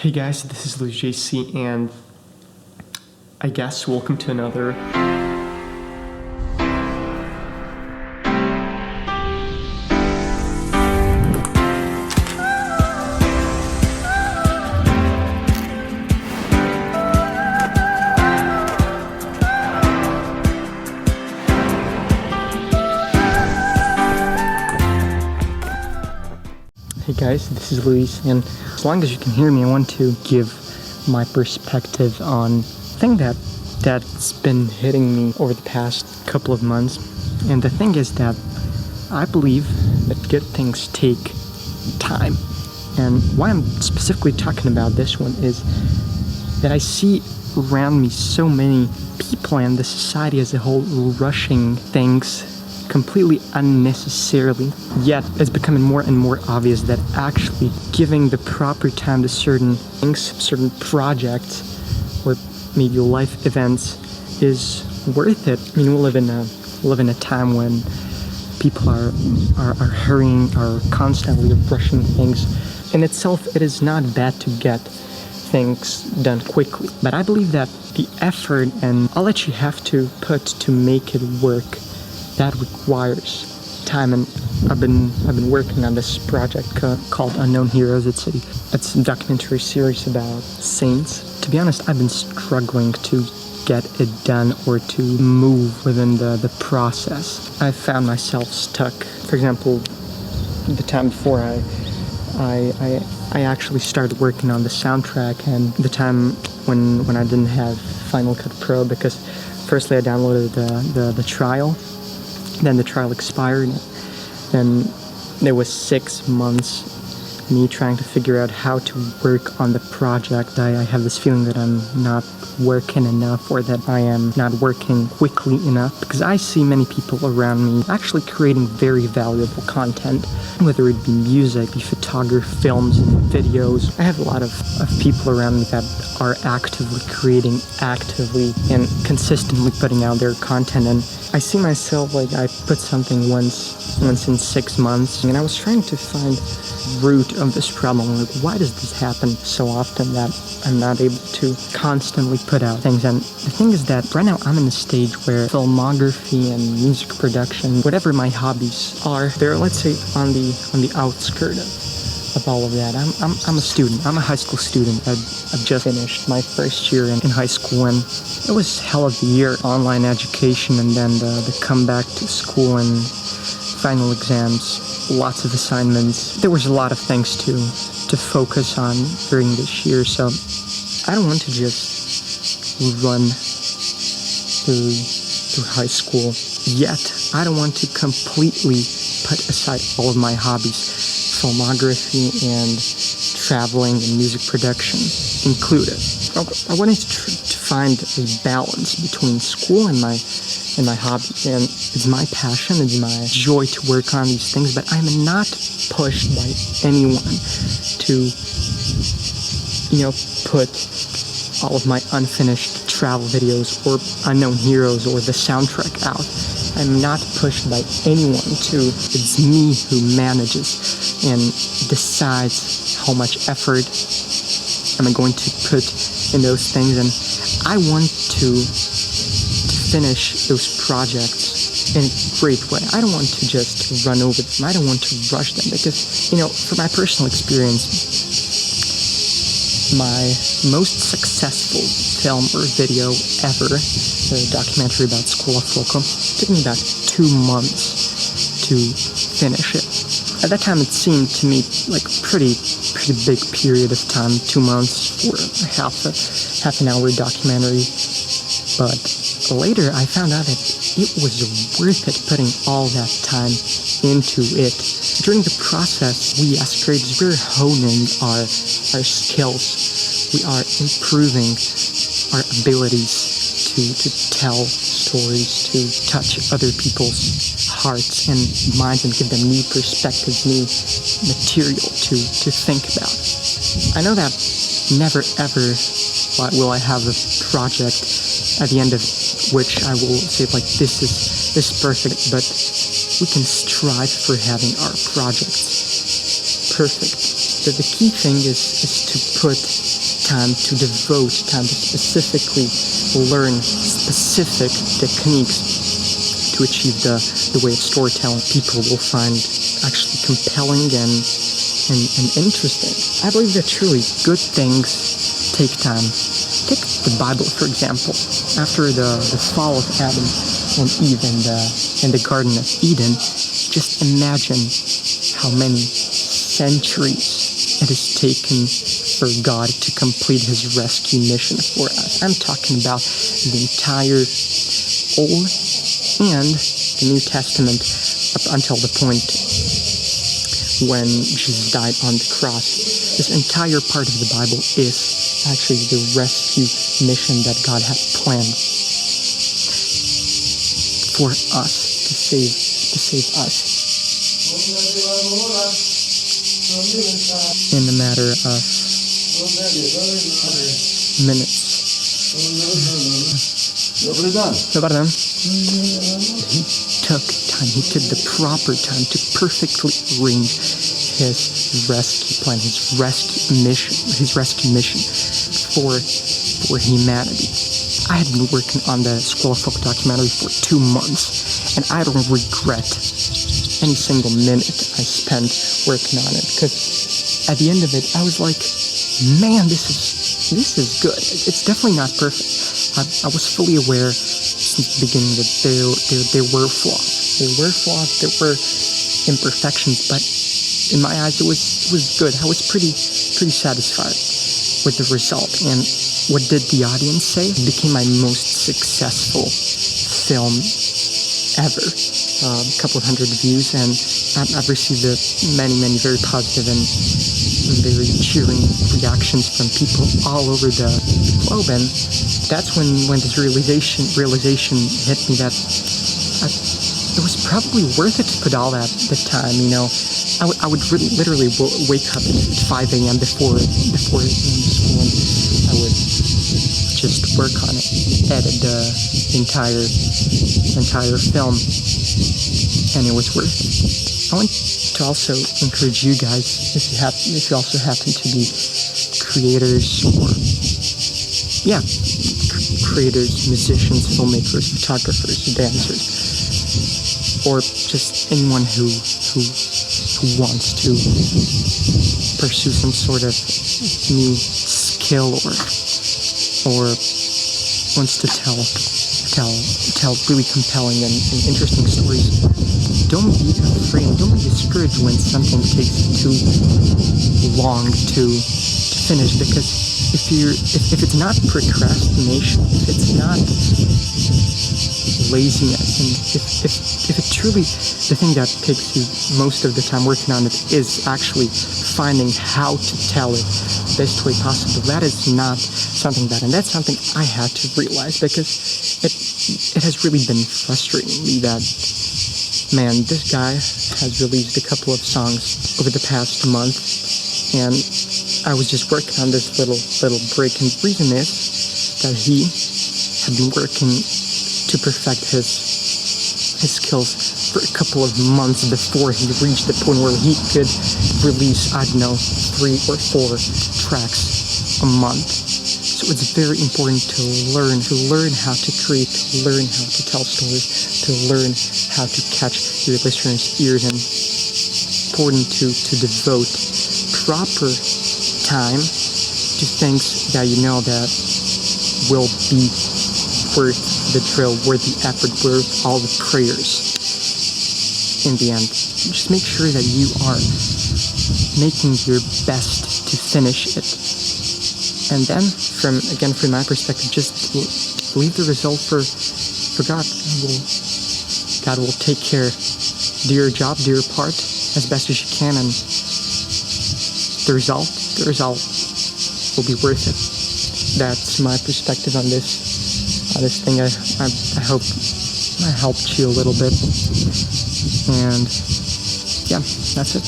Hey guys, this is Louis JC, and I guess welcome to another Hey guys, this is Luis, and as long as you can hear me, I want to give my perspective on a thing that's been hitting me over the past couple of months. And the thing is that I believe that good things take time. And why I'm specifically talking about this one is that I see around me so many people and the society as a whole rushing things completely unnecessarily, yet it's becoming more and more obvious that actually giving the proper time to certain things, certain projects, or maybe life events is worth it. I mean, we live in a time when people are hurrying, are constantly rushing things. In itself, it is not bad to get things done quickly, but I believe that the effort and all that you have to put to make it work, that requires time. And I've been working on this project called Unknown Heroes. It's a documentary series about saints. To be honest, I've been struggling to get it done or to move within the process. I found myself stuck. For example, the time before I actually started working on the soundtrack, and the time when I didn't have Final Cut Pro, because firstly I downloaded the trial. Then the trial expired, and there was 6 months me trying to figure out how to work on the project. I have this feeling that I'm not working enough, or that I am not working quickly enough, because I see many people around me actually creating very valuable content, whether it be music, be photography, films, videos. I have a lot of people around me that are actively creating, actively and consistently putting out their content, and I see myself like I put something once in 6 months, and I was trying to find root of this problem. Like, why does this happen so often that I'm not able to constantly put out things? And the thing is that right now I'm in a stage where filmography and music production, whatever my hobbies are, they're, let's say, on the outskirts of all of that. I'm a student. I'm a high school student. I've just finished my first year in high school, and it was hell of a year. Online education, and then the comeback to school and final exams. Lots of assignments. There was a lot of things to focus on during this year, so I don't want to just run through high school yet. I don't want to completely put aside all of my hobbies, filmography and traveling and music production included. I wanted to find a balance between school and my hobbies, and it's my passion, it's my joy to work on these things, but I'm not pushed by anyone to, put all of my unfinished travel videos or Unknown Heroes or the soundtrack out. I'm not pushed by anyone to, it's me who manages and decides how much effort am I going to put in those things, and I want to finish those projects in a great way. I don't want to just run over them. I don't want to rush them, because, from my personal experience, my most successful film or video ever, the documentary about School of Folklore, took me about 2 months to finish it. At that time, it seemed to me like a pretty big period of time, 2 months for half an hour documentary. But later, I found out that it was worth it putting all that time into it. During the process, we as creators, we're honing our skills. We are improving our abilities to tell stories, to touch other people's hearts and minds and give them new perspectives, new material to think about. I know that never ever will I have a project at the end of which I will say, like, this is perfect, but we can strive for having our projects perfect the key thing is to put time, to devote time to specifically learn specific techniques to achieve the way of storytelling people will find actually compelling and interesting. I believe that truly good things take time. Take the Bible, for example. After the fall of Adam and Eve in the Garden of Eden, just imagine how many centuries it has taken for God to complete his rescue mission for us. I'm talking about the entire Old and the New Testament up until the point when Jesus died on the cross. This entire part of the Bible is actually the rescue mission that God had planned for us, to save us. In a matter of minutes. He took time, he took the proper time to perfectly arrange his rescue plan, his rescue mission for humanity. I had been working on the Scroll of Folk documentary for 2 months, and I don't regret any single minute I spent working on it, because at the end of it, I was like, man, this is good. It's definitely not perfect. I was fully aware since the beginning that there were flaws. There were imperfections, but in my eyes, it was good. I was pretty satisfied with the result. And what did the audience say? It became my most successful film ever. A couple of hundred views, and I've received many very positive and very cheering reactions from people all over the globe. And that's when this realization hit me that it was probably worth it to put all that time. You know, I would literally wake up at 5 a.m. before school, and I would just work on it, edit the entire film, and it was worth it. I want to also encourage you guys, if you also happen to be creators, creators, musicians, filmmakers, photographers, dancers, or just anyone who wants to pursue some sort of new skill or wants to tell really compelling and interesting stories. Don't be afraid, don't be discouraged when something takes too long to finish, because if it's not procrastination, if it's not laziness, and if it truly, the thing that takes you most of the time working on it is actually finding how to tell it the best way possible, that is not something bad, and that's something I had to realize, because it has really been frustrating me that, man, this guy has released a couple of songs over the past month, and I was just working on this little break, and the reason is that he had been working to perfect his skills for a couple of months before he reached the point where he could release, I don't know, 3 or 4 tracks a month. So it's very important to learn how to create, to learn how to tell stories, to learn how to catch your listeners' ears, and important to devote proper time to things that you know that will be worth the drill, worth the effort, worth all the prayers in the end. Just make sure that you are making your best to finish it. And then, from my perspective, just leave the result for God. God will take care. Do your job, do your part as best as you can, and the result will be worth it. That's my perspective on this thing. I hope I helped you a little bit. And yeah, that's it.